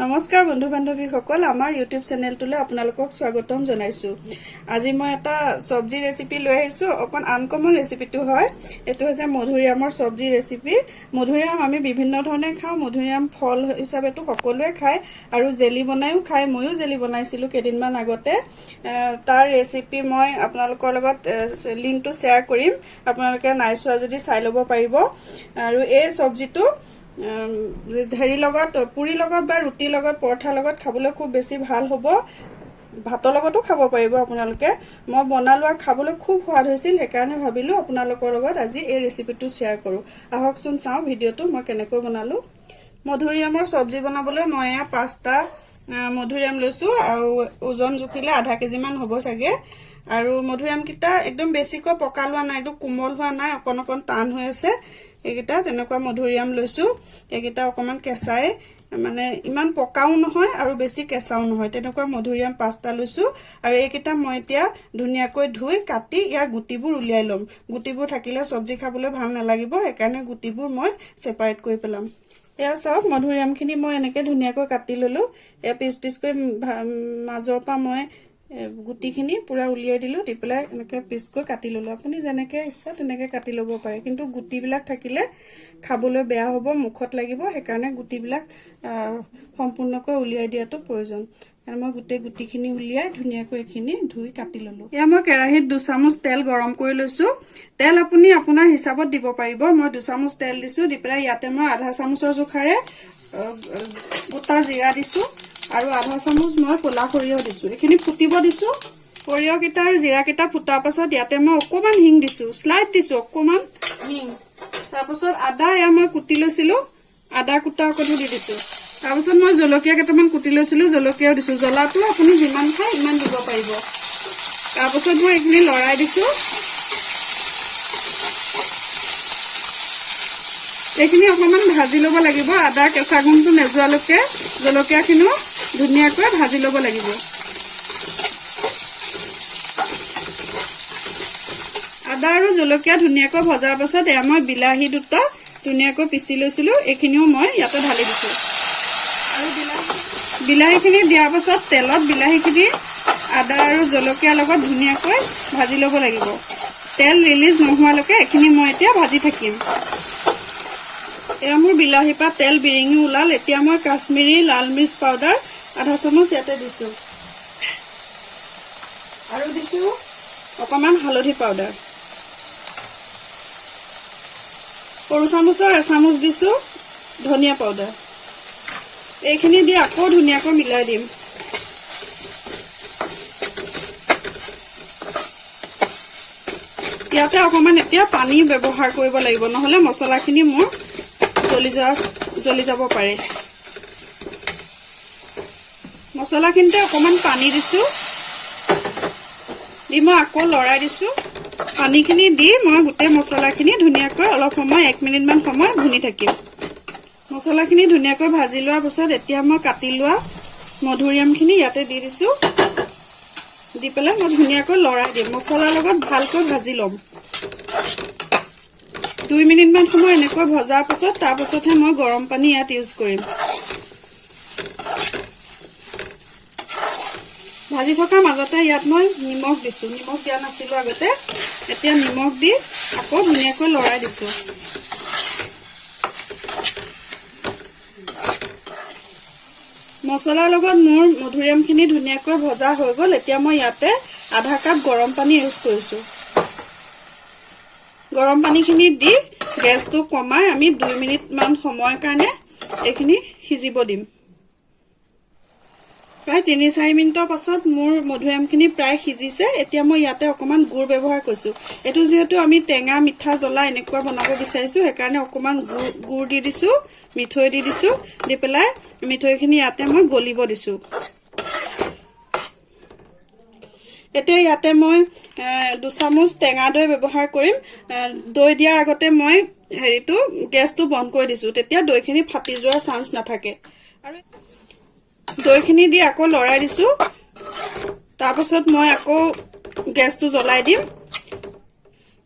নমস্কাৰ বন্ধু বান্ধৱীসকল আমাৰ ইউটিউব চেনেলটোলৈ আপোনালোকক স্বাগতম জনাইছো। আজি মই এটা সবজি ৰেচিপি লৈ আহিছো। অকন আনকমন ৰেচিপিটো হয়। এটো হৈছে মধুৰিআমৰ সবজি ৰেচিপি। মধুৰিআম আমি বিভিন্ন ধৰণে খাওঁ। মধুৰিআম ফল হিচাপেটো সকলোৱে খায় আৰু জেলি বনাইও খায়। ময়ো জেলি বনাইছিলো কেদিনমান আগতে। তাৰ ৰেচিপি মই আপোনালোকৰ লগত লিংকটো শ্বেয়াৰ কৰিম। আপোনালোকে নাইছোৱা যদি চাই ল'ব পাৰিব। আৰু এই সবজিটো হেৰি লগত পুৰি লগত বা ৰুটি লগত পৰঠা লগত খাবলৈ খুব বেছি ভাল হ'ব। ভাতৰ লগতো খাব পাৰিব আপোনালোকে। মই বনালো আৰু খাবলৈ খুব সোৱাদ হৈছিল, সেইকাৰণে ভাবিলো আপোনালোকৰ লগত আজি এই ৰেচিপিটো শ্বেয়াৰ কৰো। আহকচোন চাওঁ ভিডিঅ'টো মই কেনেকৈ বনালো। মধুৰিআমৰ সবজি বনাবলৈ মই 5টা মধুৰিআম লৈছো আৰু ওজন জুখিলে আধা কেজি মান হ'ব চাগে। আৰু মধুৰিআম কিটা একদম বেছিকৈ পকা লোৱা নাই, একদম কোমল হোৱা নাই, অকন অকন টান হৈ আছে। এইকেইটা তেনেকুৱা মধুৰিআম লৈছো। এইকেইটা অকমান কেঁচাই, মানে ইমান পকাও নহয় আৰু বেছি কেঁচাও নহয়, তেনেকুৱা মধুৰিআম 5টা লৈছো। আৰু এইকেইটা মই এতিয়া ধুনীয়াকৈ ধুই কাটি ইয়াৰ গুটিবোৰ উলিয়াই ল'ম। গুটিবোৰ থাকিলে সবজি খাবলৈ ভাল নালাগিব, সেইকাৰণে গুটিবোৰ মই সেপাৰেট কৰি পেলাম। এয়া চাওক মধুৰিআমখিনি মই এনেকৈ ধুনীয়াকৈ কাটি ললো। এয়া পিচ পিচকৈ মাজৰ পৰা মই গুটিখিনি পুৰা উলিয়াই দিলো, দি পেলাই এনেকৈ পিচকৈ কাটি ললো। আপুনি যেনেকৈ ইচ্ছা তেনেকৈ কাটি ল'ব পাৰে, কিন্তু গুটিবিলাক থাকিলে খাবলৈ বেয়া হ'ব, মুখত লাগিব, সেইকাৰণে গুটিবিলাক সম্পূৰ্ণকৈ উলিয়াই দিয়াটো প্ৰয়োজন। আৰু মই গোটেই গুটিখিনি উলিয়াই ধুনীয়াকৈ এইখিনি ধুই কাটি ললো। এয়া মই কেৰাহীত 2 চামুচ তেল গৰম কৰি লৈছো। তেল আপুনি আপোনাৰ হিচাপত দিব পাৰিব। মই 2 চামুচ তেল দিছো, দি পেলাই ইয়াতে মই আধা চামুচৰ জোখাৰে গোটা জিৰা দিছো আৰু আধা চামুচ মই ক'লা সৰিয়হ দিছো। এইখিনি ফুটিব দিছো। সৰিয়হকেইটা আৰু জিৰাকেইটা ফুটাৰ পাছত ইয়াতে মই অকমান হিং দিছো, স্লাইড দিছো অকমান হিং। তাৰপাছত আদা এয়া মই কুটি লৈছিলো, আদা কুটা অকণো দি দিছো। তাৰপাছত মই জলকীয়া কেইটামান কুটি লৈছিলো, জলকীয়াও দিছো। জ্বলাটো আপুনি যিমান খায় ইমান দিব পাৰিব। তাৰপাছত মই এইখিনি লৰাই দিছো। এইখিনি অকমান ভাজি ল'ব লাগিব। আদাৰ কেঁচা গুণটো নেযোৱালৈকে জলকীয়াখিনিও ধুনীয়াকৈ ভাজি ল'ব লাগিব। আদা আৰু জলকীয়া ধুনীয়াকৈ ভজাৰ পাছত এয়া মই বিলাহী 2টা ধুনীয়াকৈ পিচি লৈছিলো, এইখিনিও মই ইয়াতে ঢালি দিছো। আৰু বিলাহীখিনি দিয়াৰ পাছত তেলত বিলাহীখিনি আদা আৰু জলকীয়াৰ লগত ধুনীয়াকৈ ভাজি ল'ব লাগিব। তেল ৰিলিজ নোহোৱালৈকে এইখিনি মই এতিয়া ভাজি থাকিম। এয়া মোৰ বিলাহীৰ পৰা তেল বিৰিঙি ওলাল। এতিয়া মই কাশ্মীৰী লাল মিৰ্চ পাউডাৰ আধা চামুচ ইয়াতে দিছো। আৰু দিছো অকমান হালধি পাউডাৰ। সৰু চামুচৰ 1 চামুচ দিছো ধনিয়া পাউডাৰ। এইখিনি দি আকৌ ধুনীয়াকৈ মিলাই দিম। ইয়াতে অকমান এতিয়া পানী ব্যৱহাৰ কৰিব লাগিব, নহলে মছলাখিনি মোৰ জ্বলি যাব পাৰে। মছলাখিনিতে অকমান পানী দিছো, দি মই আকৌ লৰাই দিছো। পানীখিনি দি মই গোটেই মছলাখিনি ধুনীয়াকৈ অলপ সময় 1 মিনিট মান সময় ভুনি থাকিম। মছলাখিনি ধুনীয়াকৈ ভাজি লোৱাৰ পাছত এতিয়া মই কাটি লোৱা মধুৰিআমখিনি ইয়াতে দি দিছো। দি পেলাই মই ধুনীয়াকৈ লৰাই দিম। মছলাৰ লগত ভালকৈ ভাজি ল'ম। 2 মিনিট মান সময় এনেকৈ ভজাৰ পাছত তাৰ পাছতহে মই গৰম পানী ইয়াত ইউজ কৰিম। ভাজি থকাৰ মাজতে ইয়াত মই নিমখ দিছো। নিমখ দিয়া নাছিলো আগতে, এতিয়া নিমখ দি আকৌ ধুনীয়াকৈ লৰাই দিছো। মছলাৰ লগত মোৰ মধুৰিআমখিনি ধুনীয়াকৈ ভজা হৈ গ'ল। এতিয়া মই ইয়াতে আধা কাপ গৰম পানী ইউজ কৰিছো। গৰম পানীখিনি দি গেছটো কমাই আমি 2 মিনিট মান সময়ৰ কাৰণে এইখিনি সিজিব দিম। প্ৰায় 3-4 মিনিটৰ পাছত মোৰ মধুৰিআমখিনি প্ৰায় সিজিছে। এতিয়া মই ইয়াতে অকমান গুড় ব্যৱহাৰ কৰিছো। এইটো যেহেতু আমি টেঙা মিঠা জ্বলা এনেকুৱা বনাব বিচাৰিছো, সেইকাৰণে অকমান গুড় দি দিছো, মিঠৈ দি দিছো। দি পেলাই মিঠৈখিনি ইয়াতে মই গলিব দিছো। এতিয়া ইয়াতে মই 2 চামুচ টেঙা দৈ ব্যৱহাৰ কৰিম। দৈ দিয়াৰ আগতে মই গেছটো বন্ধ কৰি দিছো, তেতিয়া দৈখিনি ফাটি যোৱাৰ চান্স নাথাকে। আৰু দৈখিনি দি আকৌ লৰাই দিছো। তাৰপাছত মই আকৌ গেছটো জ্বলাই দিম।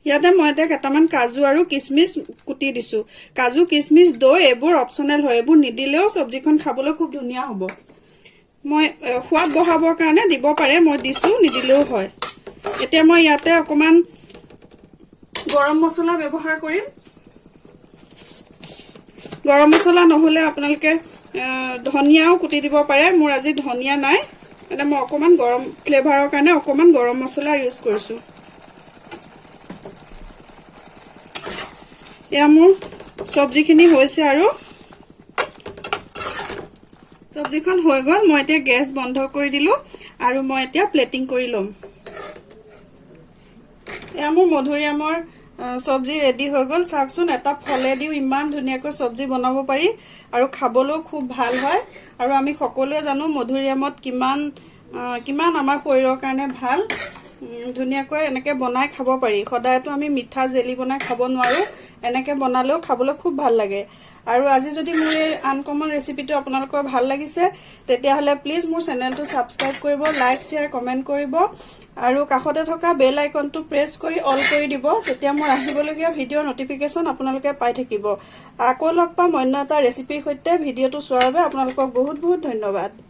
ইয়াতে মই এতিয়া কেইটামান কাজু আৰু কিচমিচ কুটি দিছো কাজু কিচমিচ দৈ এইবোৰ অপচনেল হয় এইবোৰ নিদিলেও সবজিখন খাবলৈ খুব ধুনীয়া হ'ব মই সোৱাদ বঢ়াবৰ কাৰণে দিব পাৰে মই দিছো নিদিলেও হয় এতিয়া মই ইয়াতে অকমান গৰম মছলা ব্যৱহাৰ কৰিম গৰম মছলা নহলে আপোনালোকে ধনিয়াও কুটি দিব পাৰে মোৰ আজি ধনিয়া নাই মানে মই অকমান গৰম ফ্লেভাৰৰ কাৰণে অকমান গৰম মছলা ইউজ কৰিছো এয়া মোৰ সবজিখিনি হৈছে আৰু সবজিখন হৈ গল মই এতিয়া গ্যাস বন্ধ কৰি দিলো আৰু মই এতিয়া প্লেটিং কৰি লম এয়া মোৰ মধুৰিআমৰ সবজি ৰেডি হৈ গল চাকচোন এটা ফলে দিও ইমান ধুনীয়াকৈ সবজি বনাব পাৰি আৰু খাবলৈও খুব ভাল হয় আৰু আমি সকলোৱে জানো মধুৰিআমত কিমান আমাৰ শৰীৰৰ কাৰণে ভাল ধুনীয়াকৈ এনেকৈ বনাই খাব পাৰি সদায়তো আমি মিঠা জেলি বনাই খাব নোৱাৰো এনেকৈ বনালেও খাবলৈ খুব ভাল লাগে আৰু আজি যদি মোৰ এই আনকমন ৰেচিপিটো আপোনালোকৰ ভাল লাগিছে তেতিয়াহলে প্লিজ মোৰ চেনেলটো সাবস্ক্ৰাইব কৰিব লাইক শেয়াৰ কমেন্ট কৰিব আৰু কাষতে থকা বেল আইকনটো প্ৰেছ কৰি অল কৰি দিব তেতিয়া মোৰ আহিবলগীয়া ভিডিঅ'ৰ নটিফিকেশন আপোনালোকে পাই থাকিব আকৌ লগ পাম অন্য এটা ৰেচিপিৰ সৈতে ভিডিঅ'টো চোৱাৰ বাবে আপোনালোকক বহুত বহুত ধন্যবাদ